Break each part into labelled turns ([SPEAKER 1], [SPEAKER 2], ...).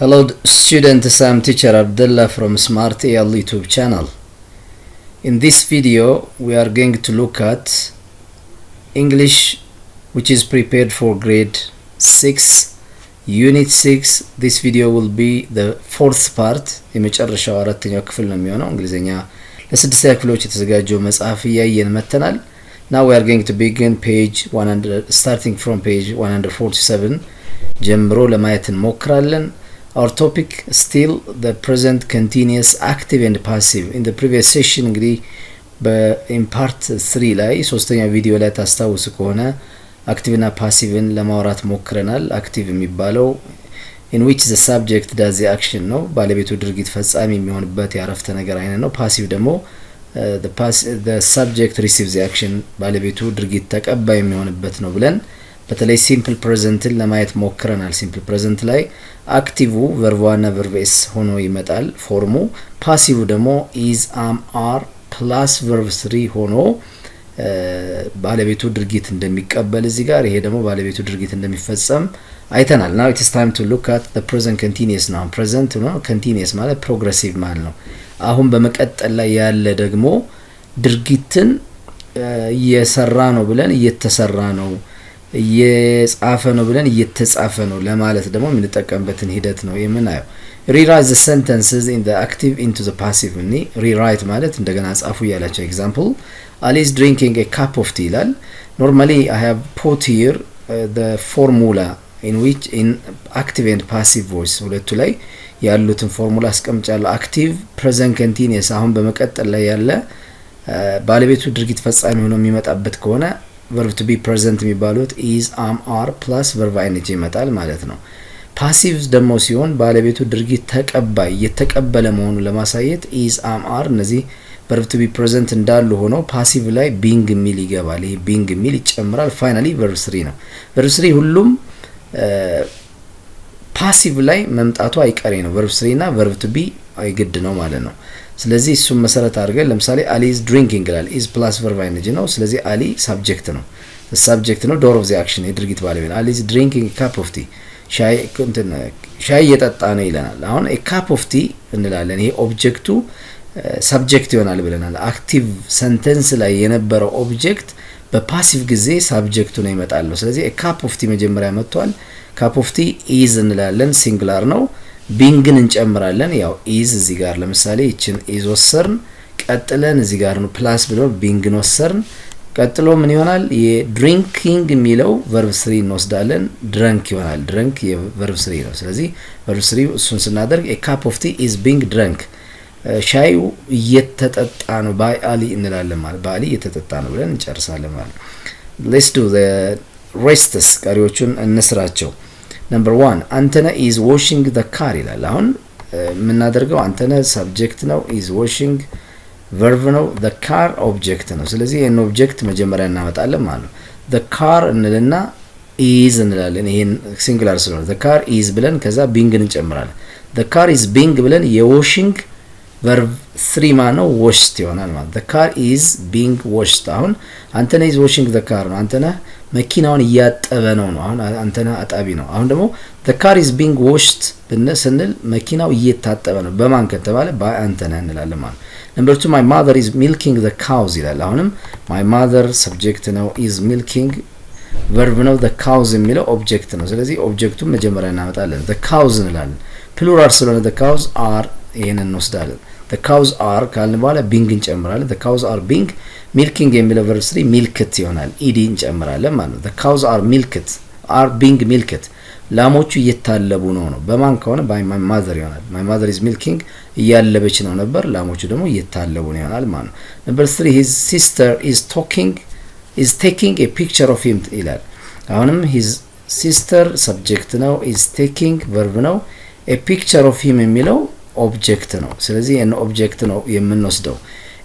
[SPEAKER 1] Hello students, I'm teacher Abdullah from Smart AL YouTube channel. In this video we are going to look at English which is prepared for grade 6 unit 6. This video will be the fourth part. የመጨረሻው አራተኛው ክፍል ነው የሚሆነው እንግሊዘኛ ለስድስተኛ ክፍሎች የተዘጋጀው መጽሐፍ እያየን መተናል. Now we are going to begin page 100 starting from page 147 ጀምሮ ለማየት እንሞክራለን. Our topic still the present continuous active and passive. In the previous session እንግዲህ in part 3 ላይ ሶስተኛ ቪዲዮ ላይ ታስታውሱ ከሆነ active እና passiveን ለማውራት ሞክረናል. active የሚባለው in which the subject does the action ነው ባለቤቱ ድርጊት ፈጻሚ የሚሆንበት ያረፍተ ነገር አይነት ነው. passive ደግሞ the subject receives the action ባለቤቱ ድርጊት ተቀባይ የሚሆንበት ነው ብለን በተለይ ሲምፕል ፕሬዘንትን ለማየት ሞክረናል. ሲምፕል ፕሬዘንት ላይ አክቲቭ ቨርብ ዋና ቨርብ ኤስ ሆኖ ይመጣል ፎርሙ። ፓሲቭ ደግሞ ኢዝ አም አር ፕላስ ቨርብ 3 ሆኖ ባለቤቱ ድርጊት እንደሚቀበል እዚህ ጋር ይሄ ደግሞ ባለቤቱ ድርጊት እንደሚፈጸም አይተናል. now it is time to look at the present continuous now. present ነው continuous ማለት ፕሮግሬሲቭ ማለት ነው። አሁን በመቀጠል ላይ ያለ ደግሞ ድርጊትን እየሰራ ነው ብለን እየተሰራ ነው እየጻፈ ነው ብለን እየተጻፈ ነው ለማለት ደግሞ የምንጠቀምበትን ሂደት ነው የምናየው. rewrite the sentences in the active into the passive. እኔ rewrite ማለት እንደገና ጻፉ ያላቸው example Ali is drinking a cup of tea ይላል. normally I have put here the formula in which in active and passive voice ሁለቱ ላይ ያሉትን ፎርሙላ አስቀምጫለሁ. active present continuous አሁን በመቀጠል ላይ ያለ ባለቤቱ ድርጊት ፈጻሚ ሆኖ የሚመጣበት ከሆነ verb to be present የሚባሉት is am are plus verb ing ይመጣል ማለት ነው. passive ደግሞ ሲሆን ባለቤቱ ድርጊት ተቀባይ የተቀበለ መሆኑን ለማሳየት is am are እነዚህ verb to be present እንዳሉ ሆኖ passive ላይ being የሚል ይገባል. ይሄ being የሚል ይጨምራል. finally verb 3 ነው. verb 3 ሁሉም passive ላይ መምጣቱ አይቀሬ ነው. verb 3 እና verb to be አይግድ ነው ማለት ነው. ስለዚህ እሱን መሰረት አድርገን ለምሳሌ Ali is drinking ይላል. is plus verb ing ነው። ስለዚህ Ali subject ነው. subject ነው door of the action የድርጊት ባለቤት Ali is drinking a cup of tea ሻይ እየጠጣ ነው ይለናል. አሁን a cup of tea እንላለን. ይሄ ኦብጀክቱ ሰብጀክት ይሆናል ብለናል. አክቲቭ ሰንተንስ ላይ የነበረው ኦብጀክት በፓሲቭ ጊዜ ሳብጀክቱ ነው ይመጣል። ስለዚህ a cup of tea መጀመሪያ መጥቷል. cup of tea is እንላለን ሲንጉላር ነው. ቢንግን እንጨምራለን. ያው is እዚህ ጋር ለምሳሌ እቺን is ወሰርን ቀጥለን እዚህ ጋር ነው ፕላስ ብሎ ቢንግን ወሰርን ቀጥሎ ምን ይሆናል የድሪንኪንግ የሚለው verb 3 እንወስዳለን ድረንክ ይሆናል። ድረንክ የverb 3 ነው። ስለዚህ verb 3 እሱን ስናደርግ a cup of tea is being drunk ሻዩ እየተጠጣ ነው by Ali እንላለን ማለት by Ali እየተጠጣ ነው ብለን እንጨርሳለን ማለት ነው. let's do the rests ቀሪዎቹን እንስራቸው. number 1 አንተነ is washing the car ይላል. አሁን የምናደርገው አንተነ subject ነው is washing verb ነው the car object ነው. ስለዚህ ይሄን ኦብጀክት መጀመሪያ እናመጣለን ማለት ነው. the car እንልና is እንላለን. ይሄን ሲንጉላር ስለሆነ the car is ብለን ከዛ being እንጨምራለን. the car is being ብለን የwashing verb 3 ማለት washed ይሆናል ማለት the car is being washed. አሁን አንተነ is washing the car ነው። አንተነ መኪናውን እያጠበ ነው። አሁን አንተነ አጣቢ ነው። አሁን ደግሞ the car is being washed ስንል መኪናው እየታጠበ ነው በማን ከተባለ በአንተነ እንላለን ማለት ነው. number 2 my mother is milking the cows ይላል. አሁንም my mother subject ነው is milking verb ነው the cows የሚለው ኦብጀክት ነው። ስለዚህ ኦብጀክቱን መጀመሪያ እናመጣለን the cows እንላለን. ፕሉራል ስለሆነ the cows are ይሄንን እንወስዳለን. the cows are ካልን በኋላ being እንጨምራለን. the cows are being milking የሚለው verb 3 milked ይሆናል. ed እንጨምራለን ማለት ነው. the cows are milked are being milked ላሞቹ እየታለቡ ነው በማን ከሆነ by my mother ይሆናል. my mother is milking እያለበች ነው ነበር ላሞቹ ደግሞ እየታለቡ ነው ይሆናል ማለት ነው. number 3 his sister is taking a picture of him ይላል. አሁንም his sister subject ነው is taking verb ነው a picture of him የሚለው ኦብጀክት ነው። ስለዚህ የነ ኦብጀክት ነው የምንወስደው.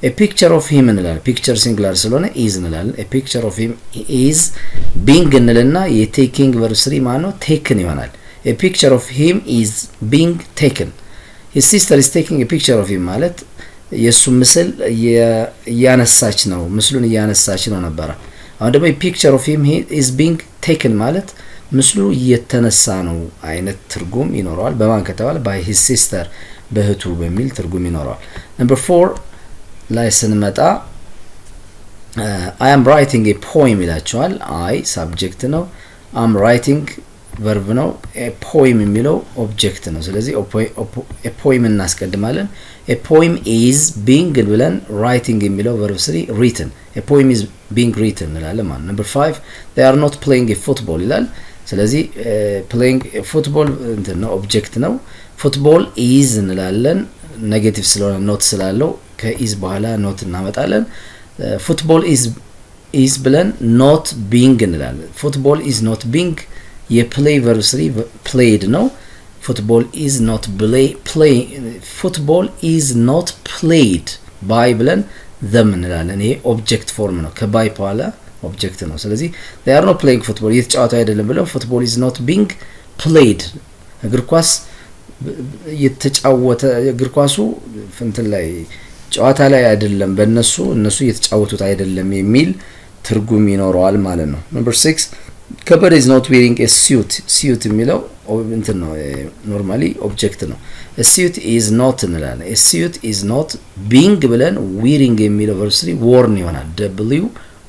[SPEAKER 1] a picture of him እንላለን. picture singular ስለሆነ is እንላለን. a picture of him is being እንልና የtaking verb 3 ማለት ነው taken ይሆናል. a picture of him is being taken. his sister is taking a picture of him ማለት የሱ ምስል እያነሳች ነው ምስሉን እያነሳች ነው ነበር። አሁን ደግሞ a picture of him is being taken ማለት ምስሉ እየተነሳ ነው አይነት ትርጉም ይኖረዋል። በማን ከተባለ by his sister በእህቱ በሚል ትርጉም ይኖረዋል። number 4 ላይ ስንመጣ I am writing a poem ይላቸዋል። I subject ነው። I'm writing verb ነው። a poem የሚለው ኦብጀክት ነው። ስለዚህ a poem እናስቀድማለን። a poem is being ብለን writing የሚለው verb 3 written a poem is being written እንላለን ማለት ነው። number 5 they are not playing a football ይላል። ስለዚህ playing a football እንትን ነው ኦብጀክት ነው። football is እንላለን ኔጌቲቭ ስለሆነ ኖት ስላለው ከኢዝ በኋላ ኖት እናመጣለን። football is ብለን not being እንላለን። football is not being የplay verb 3 played ነው። football is not played by ብለን them እንላለን። ይሄ ኦብጀክት ፎርም ነው። ከባይ በኋላ ኦብጀክት ነው። ስለዚህ they are not playing football እየተጫወቱ አይደለም ብለው football is not being played እግር ኳስ እየተጫወተ እግር ኳሱ እንትን ላይ ጨዋታ ላይ አይደለም በእነሱ እየተጫወቱት አይደለም የሚል ትርጉም ይኖረዋል ማለት ነው። number 6 ከበደ is not wearing a suit የሚለው እንትን ነው ኖርማሊ ኦብጀክት ነው። a suit is not እንላለን። a suit is not being ብለን wearing የሚለው verb 3 worn ይሆናል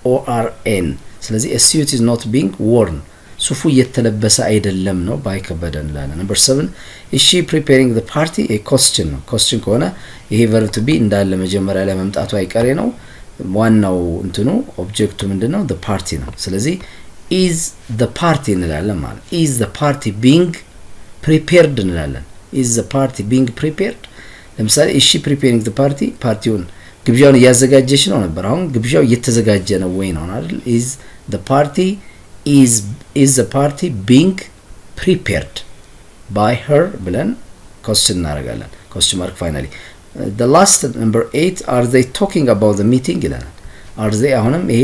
[SPEAKER 1] WORN። ስለዚህ a suit is not being worn ሱፉ እየተለበሰ አይደለም ነው ባይ ከበደ እንላለን። number 7 is she preparing the party a question ነው። question ከሆነ ይሄ verb to be እንዳለ መጀመሪያ ላይ መምጣቱ አይቀሬ ነው። ዋናው እንትኑ ኦብጀክቱ ምንድነው the party ነው። ስለዚህ is the party እንላለን ማለት is the party being prepared እንላለን። is the party being prepared ለምሳሌ is she preparing the party ፓርቲውን ግብዣውን እያዘጋጀች ነው ነበር። አሁን ግብዣው እየተዘጋጀ ነው ወይ ነው አይደል? is the party being prepared by her ብለን question እናደርጋለን። question mark finally the last number 8 are they talking about the meeting ይላል። are they አሁንም ይሄ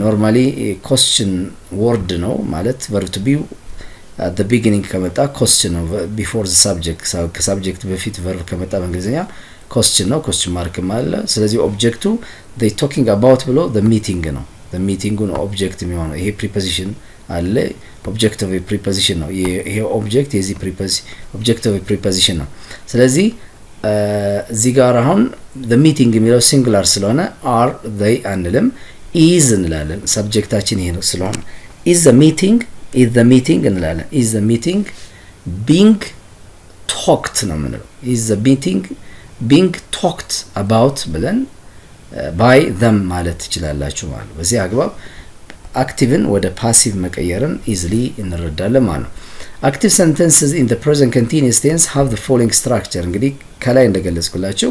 [SPEAKER 1] ኖርማሊ question word ነው ማለት verb to be at the beginning ከመጣ question ነው before the subject ከsubject በፊት verb ከመጣ በእንግሊዝኛ question ነው question mark ማለት ስለዚህ ኦብጀክቱ they talking about ብሎ the meeting ነው the meeting ነው ኦብጀክት የሚሆነው ይሄ preposition አለ object of a preposition ነው ይሄ ኦብጀክት የዚህ preposition object of a preposition ነው ስለዚህ እዚህ ጋር አሁን the meeting የሚለው singular ስለሆነ are they አንልም is እንላለን ሰብጀክታችን ይሄ ነው ስለሆነ is the meeting እንላለን is the meeting being talked ነው የምንለው is the meeting being talked about ብለን by them ማለት ትችላላችሁ ማለት ነው። በዚህ አግባብ አክቲቭን ወደ ፓሲቭ መቀየርን ኢዚሊ እንረዳለን ማለት ነው። active sentences in the present continuous tense have the following structure እንግዲህ ከላይ እንደገለጽኩላችሁ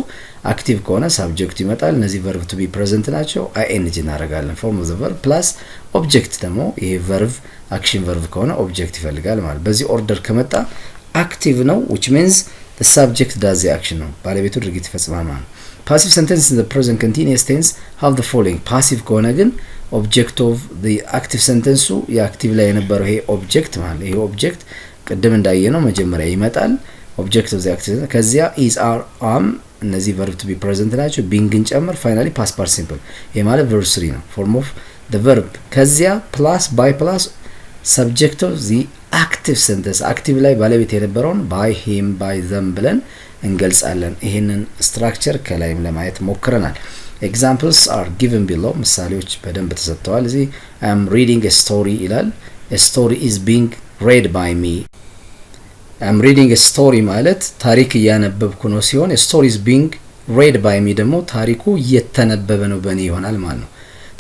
[SPEAKER 1] active ከሆነ subject ይመጣል እነዚህ verb to be present ናቸው ing እናደርጋለን form of the verb plus object ደግሞ ይሄ verb action verb ከሆነ object ይፈልጋል ማለት በዚህ ኦርደር ከመጣ active ነው which means the subject does the action ነው ባለቤቱ ድርጊት ይፈጽማል ማለት passive sentences in the present continuous tense have the following passive ከሆነ ግን object of the active sentence የአክቲቭ ላይ የነበረው ይሄ object ማለት ይሄ object ቀደም እንዳየነው መጀመሪያ ይመጣል object of the active ከዚያ is are am እነዚህ verb to be present ናቸው beingን ጨምር finally past participle simple ይሄ ማለት verb 3 ነው form of the verb ከዚያ plus by plus subject of the active sentence active ላይ ባለቤት የነበረውን by him by them ብለን እንገልጻለን ይሄንን ስትራክቸር ከላይም ለማየት ሞክረናል examples are given below ምሳሌዎች በደንብ ተሰጥተዋል እዚህ I am reading a story ይላል a story is being read by me I am reading a story ማለት ታሪክ እያነበብኩ ነው ሲሆን a story is being read by me ደግሞ ታሪኩ እየተነበበ ነው በእኔ ይሆናል ማለት ነው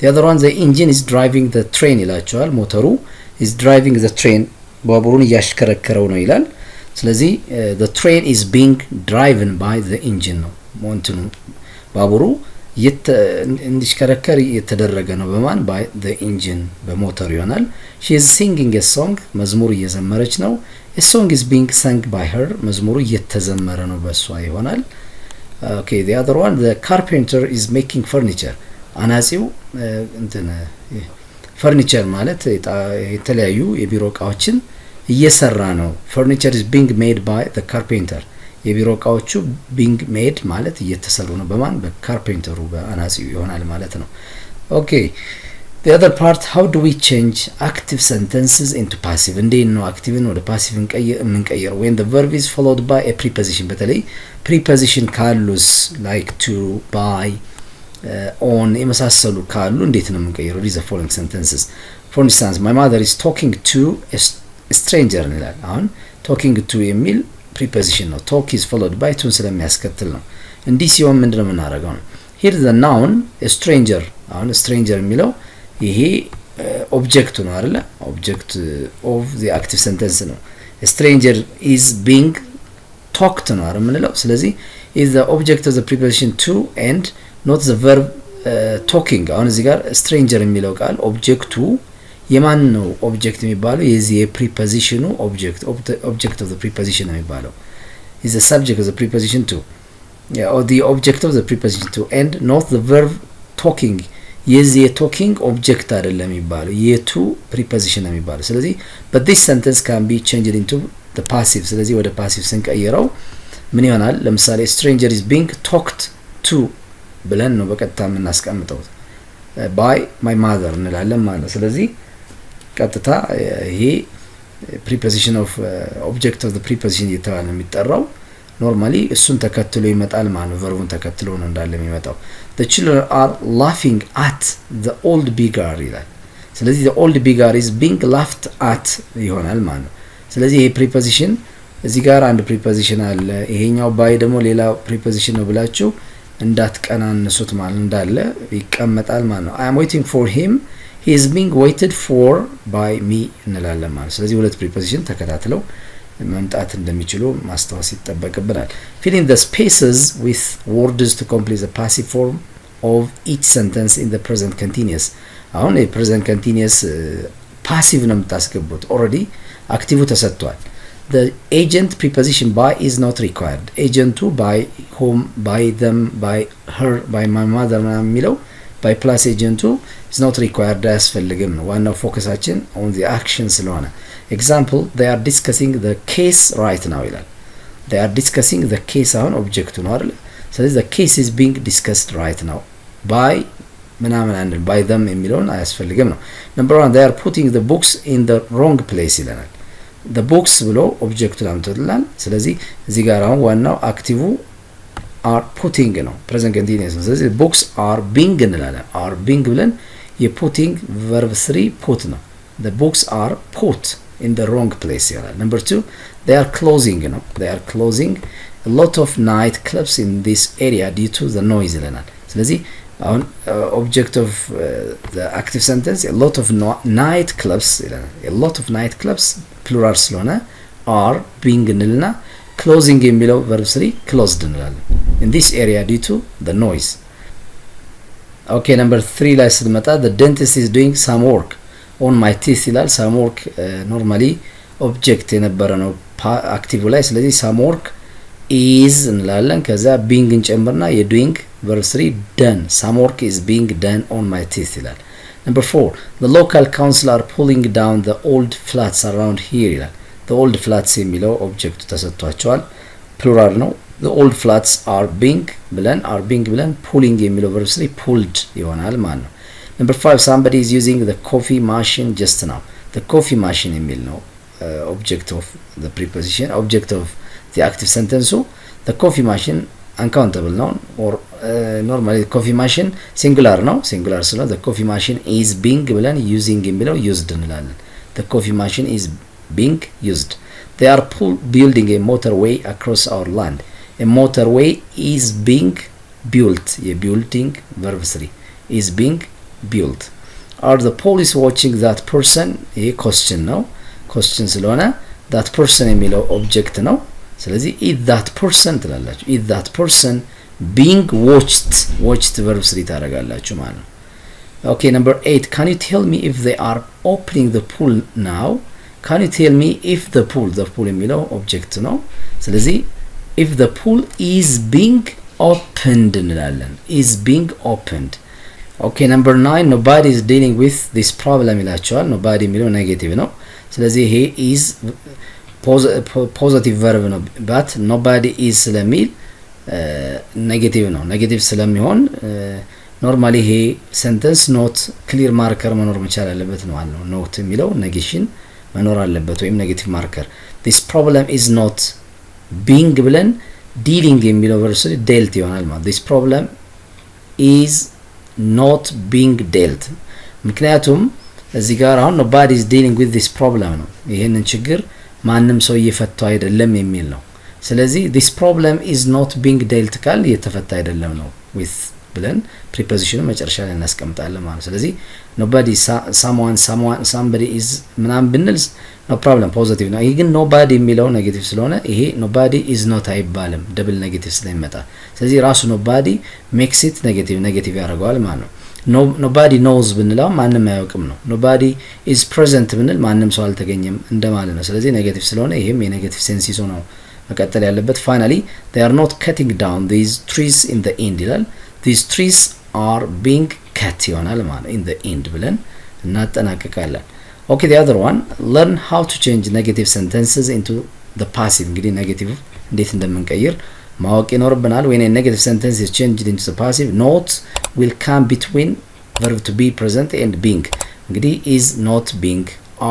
[SPEAKER 1] the other one the engine is driving the train ይላቸዋል ሞተሩ is driving the train ባቡሩን እያሽከረከረው ነው ይላል ስለዚህ the train is being driven by the engine ነው ሞንትኑ ባቡሩ እንዲሽከረከር እየተደረገ ነው በማን by the engine በሞተሩ ይሆናል she is singing a song መዝሙር እየዘመረች ነው a song is being sung by her መዝሙሩ እየተዘመረ ነው በሷ ይሆናል okay the other one the carpenter is making furniture አናጺው እንትን furniture ማለት የተለያዩ የቢሮ እቃዎችን እየሰራ ነው furniture is being made by the carpenter የቢሮ እቃዎቹ being made ማለት እየተሰሩ ነው በማን በካርፔንተሩ በአናጺው ይሆናል ማለት ነው ኦኬ the other part, how do we change active sentences into passive? እንዴት ነው አክቲቭን ወደ ፓሲቭ እንቀይረው? when the verb is followed by a preposition በተለይ preposition ካሉስ like to, by, on የመሳሰሉ ካሉ እንዴት ነው የምንቀይረው? these are following sentences. for instance, my mother is talking to a stranger እንላለን። አሁን talking to የሚል preposition ነው። talk is followed by to ስለሚያስከትል ነው። እንዲህ ሲሆን ምንድነው የምናደርገው ነው? here the noun a stranger። አሁን stranger የሚለው ይሄ ኦብጀክቱ ነው አይደለ? ኦብጀክት ኦፍ ዘ አክቲቭ ሰንተንስ ነው። stranger is being talked ነው አይደል የምንለው። ስለዚህ is the object of the preposition to and not the verb talking። አሁን እዚህ ጋር stranger የሚለው ቃል ኦብጀክቱ የማን ነው? ኦብጀክት የሚባለው የዚህ የፕሪፖዚሽኑ ኦብጀክት of the preposition ነው የሚባለው is the subject of the preposition to, or the object of the preposition to and not the verb talking። የዚህ የቶኪንግ ኦብጀክት አይደለም የሚባለው የቱ ፕሪፖዚሽን ነው የሚባለው። ስለዚህ but this sentence can be changed into the passive። ስለዚህ ወደ ፓሲቭ ስንቀይረው ምን ይሆናል? ለምሳሌ stranger is being talked to ብለን ነው በቀጥታ የምናስቀምጠው by my mother እንላለን ማለት ነው። ስለዚህ ቀጥታ ይሄ preposition of object of the preposition እየተባለ ነው የሚጠራው። ኖርማሊ እሱን ተከትሎ ይመጣል ማለት ነው። ቨርቡን ተከትሎ ነው እንዳለ የሚመጣው። the children are laughing at the old beggar ይላል። ስለዚህ the old beggar is being laughed at ይሆናል ማለት ነው። ስለዚህ ይሄ preposition እዚህ ጋር አንድ preposition አለ፣ ይሄኛው by ደግሞ ሌላ preposition ነው ብላችሁ እንዳትቀናንሱት ማለት እንዳለ ይቀመጣል ማለት ነው። I am waiting for him, he is being waited for by me እንላለን ማለት። ስለዚህ ሁለት preposition ተከታትለው መምጣት እንደሚችሉ ማስተዋወስ ይጠበቅብናል። fill in the spaces with words to complete the passive form of each sentence in the present continuous። አሁን የpresent continuous passive ነው የምታስገቡት። already አክቲቭ ተሰጥቷል። the agent preposition by is not required። ኤጀንቱ by whom, by them, by her, by my mother የሚለው by plus ኤጀንቱ is not required አያስፈልግም ነው። ዋናው ፎከሳችን on the action ስለሆነ example, they are discussing the case right now ይላል። they are discussing the case አሁን ኦብጀክቱ ነው አይደል? ስለዚህ the case is being discussed right now by ምናምን አንድ by them የሚለውን አያስፈልግም ነው። number 1, they are putting the books in the wrong place ይለናል። the books ብሎ ኦብጀክቱን አምጥቶልናል። ስለዚህ እዚህ ጋር አሁን ዋናው አክቲቭ are putting ነው፣ present continuous ነው። ስለዚህ books are being እንላለን። are being ብለን የputting verb 3 put ነው። the books are put in the wrong place ይላል። number 2, they are closing ነው። they are closing a lot of night clubs in this area due to the noise ይለናል። ስለዚህ አሁን object of the active sentence a lot of night clubs ይለናል። a lot of night clubs plural ስለሆነ are being እንልና closing የሚለው verb 3 closed እንላለን in this area due to the noise። okay, number 3 ላይ ስንመጣ the dentist is doing some work on my teeth ይላል። some work normally object የነበረ ነው አክቲቭ ላይ። ስለዚህ some work is እንላለን። ከዛ being እንጨምርና የdoing verb 3 done። some work is being done on my teeth ይላል። number 4, the local council are pulling down the old flats around here ይላል። the old flats የሚለው ኦብጀክቱ ተሰጥቷቸዋል፣ ፕሉራል ነው። the old flats are being ብለን pulling የሚለው verb 3 pulled ይሆናል ማለት ነው። number 5, somebody is using the coffee machine just now። the coffee machine የሚል ነው object of the preposition, object of the active sentence። the coffee machine uncountable ነው or normally coffee machine singular ነው። singular ስለሆነ the coffee machine is being ብለን using የሚለው used እንላለን። the coffee machine is being used. they are building a motorway across our land. a motorway is being built የbuilding verb 3 is being built. are the police watching that person ይሄ question ነው። question ስለሆነ that person የሚለው ኦብጀክት ነው። ስለዚህ is that person ትላላችሁ። is that person being watched verb 3 ታደርጋላችሁ ማለት ነው። okay, number 8, can you tell me if they are opening the pool now? can you tell me if the pool የሚለው ኦብጀክት ነው። ስለዚህ if the pool is being opened እንላለን። is being opened። okay, number 9, nobody is dealing with this problem ይላቸዋል። nobody የሚለው ኔጌቲቭ ነው። ስለዚህ ይሄ is ፖዚቲቭ verb ነው but nobody is ስለሚል ኔጌቲቭ ነው። ኔጌቲቭ ስለሚሆን ኖርማሊ ይሄ ሴንተንስ ኖት ክሊር ማርከር መኖር መቻል አለበት ነው አለው። ኖት የሚለው ኔጌሽን መኖር አለበት ወይም ኔጌቲቭ ማርከር። this problem is not being ብለን ዲሊንግ የሚለው ቨርስ ዴልት ይሆናል ማለት this problem is not being dealt። ምክንያቱም እዚህ ጋር አሁን nobody is dealing with this problem ነው። ይሄንን ችግር ማንም ሰው እየፈታው አይደለም የሚል ነው። ስለዚህ this problem is not being dealt ካል እየተፈታ አይደለም ነው with ብለን ፕሪፖዚሽኑ መጨረሻ ላይ እናስቀምጣለን ማለት። ስለዚህ nobody someone somebody is ምናምን ብንልስ no problem ፖዚቲቭ ነው። ይሄ ግን nobody የሚለው ኔጌቲቭ ስለሆነ ይሄ nobody is not አይባልም ደብል ኔጌቲቭ ስለሚመጣ። ስለዚህ ራሱ nobody makes it ኔጌቲቭ ያደርገዋል ማለት ነው። nobody knows ብንለው ማንም አያውቅም ነው። nobody is present ብንል ማንም ሰው አልተገኘም እንደማለት ነው። ስለዚህ ኔጌቲቭ ስለሆነ ይሄም የኔጌቲቭ ሴንስ ይዞ ነው መቀጠል ያለበት። finally they are not cutting down these trees in the end ይላል። these trees are being cut ይሆናል ማለት in the end ብለን እናጠናቅቃለን። okay the other one learn how to change negative sentences into the passive። እንግዲህ ኔጌቲቭ እንዴት እንደምንቀይር ማወቅ ይኖርብናል። when a negative sentence is changed into the passive note will come between verb to be present and being። እንግዲህ is not being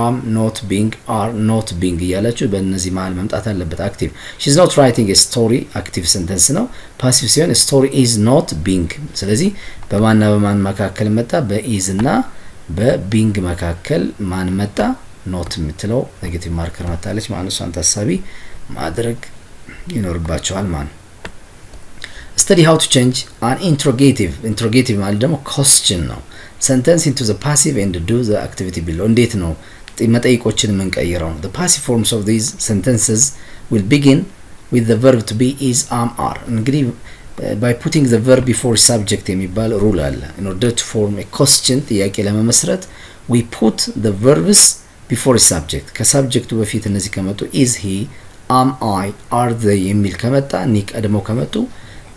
[SPEAKER 1] am not being are not being እያላችሁ በእነዚህ መሃል መምጣት አለበት። active she's not writing a story active sentence ነው። passive ሲሆን story is not being። ስለዚህ በማንና በማን መካከል መጣ? በis እና በbeing መካከል ማን መጣ? not የምትለው ኔጌቲቭ ማርከር መጣለች ማለት ነው። እሷን ታሳቢ ማድረግ ይኖርባቸዋል ማለት ነው። study how to change an interrogative ማለት ደግሞ question ነው sentence into the passive and do the activity below። እንዴት ነው መጠይቆችን የምንቀይረው? the passive forms of these sentences will begin with the verb to be is am are። እንግዲህ by putting the verb before subject የሚባል ሩል አለ። in order to form a question ጥያቄ ለመመስረት we put the verbs before subject። ከሳብጀክቱ በፊት እነዚህ ከመጡ is he am I are they የሚል ከመጣ እኒ ቀድመው ከመጡ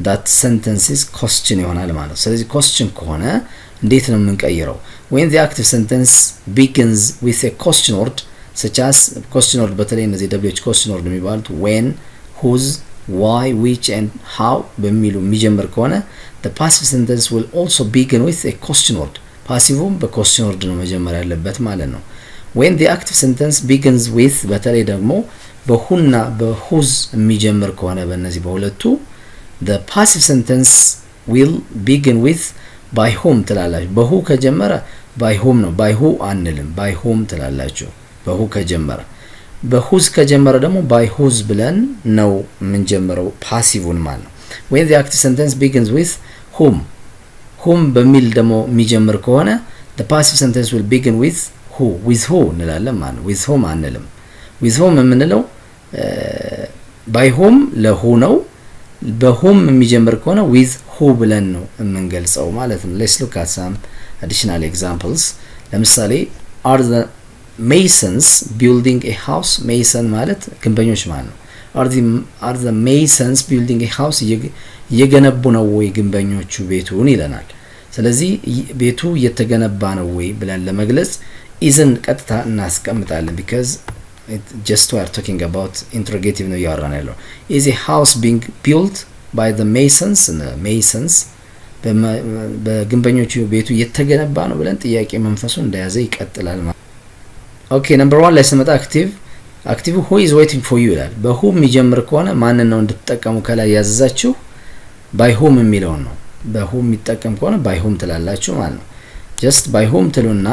[SPEAKER 1] that sentence is question ይሆናል ማለት። ስለዚህ question ከሆነ እንዴት ነው የምንቀይረው? when the active sentence begins with a question word such as question word በተለይ እነዚህ wh question word የሚባሉት when whose why which and how በሚሉ የሚጀምር ከሆነ the passive sentence will also begin with a question word። ፓሲቭም በquestion word ነው መጀመር ያለበት ማለት ነው። when the active sentence begins with በተለይ ደግሞ በሁና በሁዝ የሚጀምር ከሆነ በእነዚህ በሁለቱ the passive sentence will begin with by whom ትላላችሁ። በሁ ከጀመረ by whom ነው፣ by who አንልም፣ by whom ትላላችሁ በሁ ከጀመረ። በሁዝ ከጀመረ ደግሞ by whose ብለን ነው የምንጀምረው ፓሲቭን ማለት ነው። when the active sentence begins with whom በሚል ደግሞ የሚጀምር ከሆነ the passive sentence will begin with who እንላለን ማለት ነው። with whom አንልም። with whom የምንለው by whom ለሁ ነው። በሁም የሚጀምር ከሆነ with who ብለን ነው የምንገልጸው ማለት ነው። let's look at some additional examples። ለምሳሌ are the masons building a house? mason ማለት ግንበኞች ማለት ነው። are the masons building a house? እየገነቡ ነው ወይ ግንበኞቹ ቤቱን ይለናል። ስለዚህ ቤቱ እየተገነባ ነው ወይ ብለን ለመግለጽ isን ቀጥታ እናስቀምጣለን because just we are talking about interrogative ነው ያወራን ያለው። is a house being built by the masons በግንበኞቹ ቤቱ እየተገነባ ነው ብለን ጥያቄ መንፈሱ እንደያዘ ይቀጥላል ማለት። ኦኬ ነምበር 1 ላይ ስመጣ active who is waiting for you ይላል። በሁ የሚጀምር ከሆነ ማንን ነው እንድትጠቀሙ ከላይ ያዘዛችሁ? by whom የሚለው ነው። በሁ የሚጠቀም ከሆነ by whom ትላላችሁ ማለት ነው። just by whom ትሉና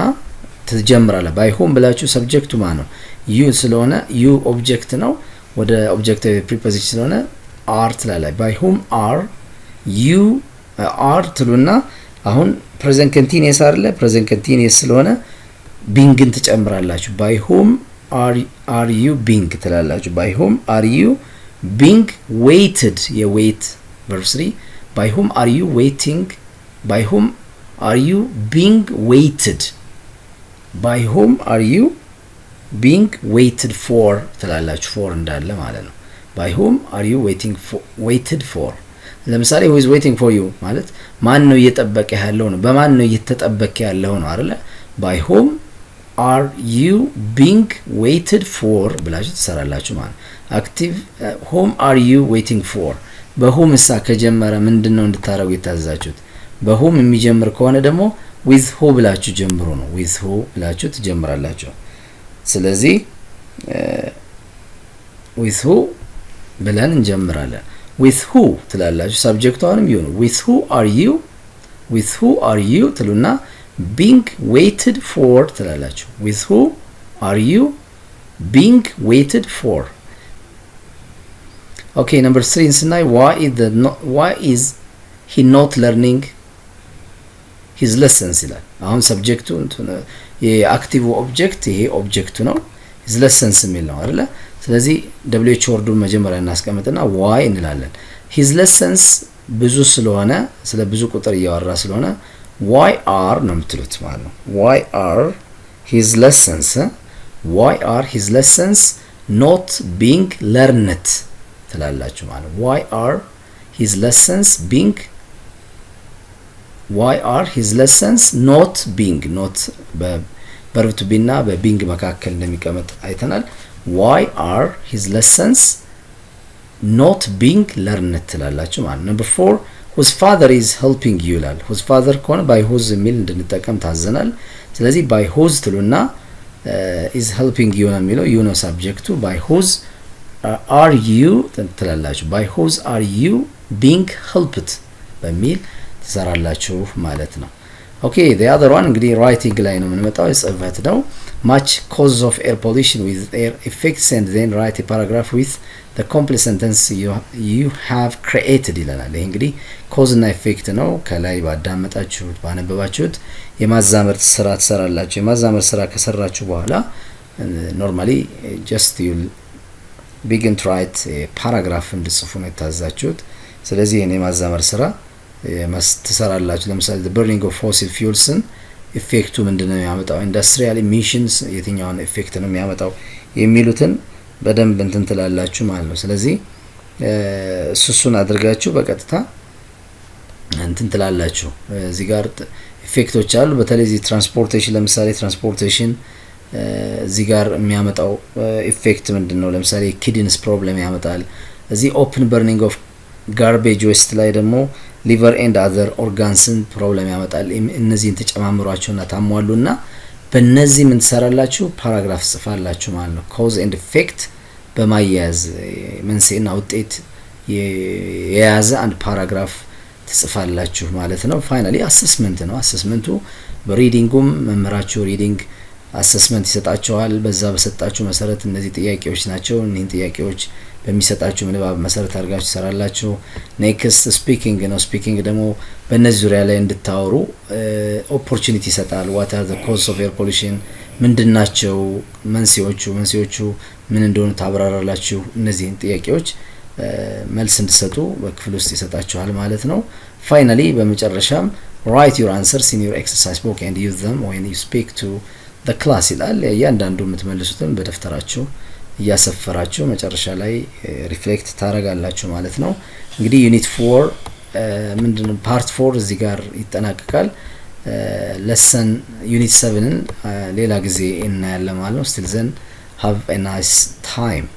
[SPEAKER 1] ትጀምራለህ። by whom ብላችሁ ሰብጀክቱ ማለት ነው you ስለሆነ you ኦብጀክት ነው፣ ወደ ኦብጀክቲቭ ፕሪፖዚሽን ስለሆነ are ትላለህ። by whom are you are ትሉና አሁን ፕሬዘንት ኮንቲኒየስ አይደለ? ፕሬዘንት ኮንቲኒየስ ስለሆነ ቢንግን ትጨምራላችሁ። by whom are you being ትላላችሁ። by whom are you being waited የwait verb 3 by whom are you waiting? by whom are you being waited? by whom are you being waited for ትላላችሁ። for እንዳለ ማለት ነው። by whom are you waited for? ለምሳሌ who is waiting for you ማለት ማን ነው እየጠበቀ ያለው ነው፣ በማን ነው እየተጠበቀ ያለው ነው አይደለ? by whom are you being waited for ብላችሁ ትሰራላችሁ ማለት active whom are you waiting for? በwhom እሳ ከጀመረ ምንድነው እንድታረጉ የታዘዛችሁት? በሁም የሚጀምር ከሆነ ደግሞ with who ብላችሁ ጀምሩ ነው። with who ብላችሁ ትጀምራላችሁ። ስለዚህ with who ብለን እንጀምራለን። with who ትላላችሁ። ሰብጀክቱ አሁንም ይሁን with who are you ትሉና being waited for ትላላችሁ። with who are you being waited for? Okay, number 3 ስናይ why is he not learning his lessons ይላል። አሁን ሰብጀክቱ የአክቲቭ ኦብጀክት ይሄ ኦብጀክቱ ነው። his lessons የሚል ነው አይደለ? ስለዚህ WH ወርዱን መጀመሪያ እናስቀምጥና why እንላለን። his lessons ብዙ ስለሆነ ስለ ብዙ ቁጥር እያወራ ስለሆነ why are ነው የምትሉት ማለት ነው። why are his lessons not being learned ትላላችሁ ማለት ነው። why are his lessons not being not በverb to be እና በbeing መካከል እንደሚቀመጥ አይተናል። why are his lessons not being learned ትላላችሁ ማለት ነው። number 4 whose father is helping you ይላል። whose father ከሆነ by whose የሚል እንድንጠቀም ታዘናል። ስለዚህ by whose ትሉና is helping you ነው የሚለው you ነው ሳብጀክቱ። by whose are you ትላላችሁ። by whose are you being helped በሚል ትሰራላችሁ ማለት ነው። ኦኬ the other one እንግዲህ ራይቲንግ ላይ ነው የምንመጣው። ጽህፈት ነው። match causes of air pollution with air effects and then write a paragraph with the complete sentence you have created ይለናል። ይሄ እንግዲህ ኮዝ እና ኢፌክት ነው። ከላይ ባዳመጣችሁት ባነበባችሁት የማዛመር ስራ ትሰራላችሁ። የማዛመር ስራ ከሰራችሁ በኋላ ኖርማሊ just you'll begin to write a paragraph እንድጽፉ ነው የታዛችሁት። ስለዚህ የኔ የማዛመር ስራ ትሰራላችሁ። ለምሳሌ the burning of fossil fuels ኢፌክቱ ምንድነው የሚያመጣው፣ ኢንዱስትሪያል ኢሚሽንስ የትኛውን ኢፌክት ነው የሚያመጣው የሚሉትን በደንብ እንትን ትላላችሁ ማለት ነው። ስለዚህ እሱን አድርጋችሁ በቀጥታ እንትን ትላላችሁ። እዚህ ጋር ኢፌክቶች አሉ። በተለይ እዚህ ትራንስፖርቴሽን ለምሳሌ ትራንስፖርቴሽን እዚህ ጋር የሚያመጣው ኢፌክት ምንድነው? ለምሳሌ ኪድኒስ ፕሮብሌም ያመጣል። እዚህ ኦፕን በርኒንግ ኦፍ ጋርቤጅ ዌስት ላይ ደግሞ ሊቨር ኤንድ አዘር ኦርጋንስን ፕሮብሌም ያመጣል። እነዚህን ተጨማምሯቸውና ታሟሉና በእነዚህ ምን ትሰራላችሁ? ፓራግራፍ ጽፋላችሁ ማለት ነው። ኮዝ ኤንድ ኢፌክት በማያያዝ መንስኤና ውጤት የያዘ አንድ ፓራግራፍ ትጽፋላችሁ ማለት ነው። ፋይናሊ አሰስመንት ነው። አሰስመንቱ በሪዲንጉም መምህራችሁ ሪዲንግ አሰስመንት ይሰጣችኋል። በዛ በሰጣችሁ መሰረት እነዚህ ጥያቄዎች ናቸው። እነዚህን ጥያቄዎች በሚሰጣችሁ ምንባብ መሰረት አድርጋችሁ ትሰራላችሁ። ኔክስት ስፒኪንግ ነው። ስፒኪንግ ደግሞ በእነዚህ ዙሪያ ላይ እንድታወሩ ኦፖርቹኒቲ ይሰጣል። ዋት አር ዘ ኮዝ ኦፍ ኤር ፖሊሽን ምንድናቸው? መንስኤዎቹ ምን እንደሆነ ታብራራላችሁ። እነዚህን ጥያቄዎች መልስ እንድሰጡ በክፍል ውስጥ ይሰጣችኋል ማለት ነው። ፋይናሊ በመጨረሻም write your answers in your exercise book and use them when you speak to the class ይላል። እያንዳንዱ የምትመልሱትን በደፍተራችሁ እያሰፈራችሁ መጨረሻ ላይ ሪፍሌክት ታረጋላችሁ ማለት ነው። እንግዲህ ዩኒት 4 ምንድነው ፓርት 4 እዚህ ጋር ይጠናቀቃል። ለሰን ዩኒት 7ን ሌላ ጊዜ እናያለን ማለት ነው። still then have a nice time.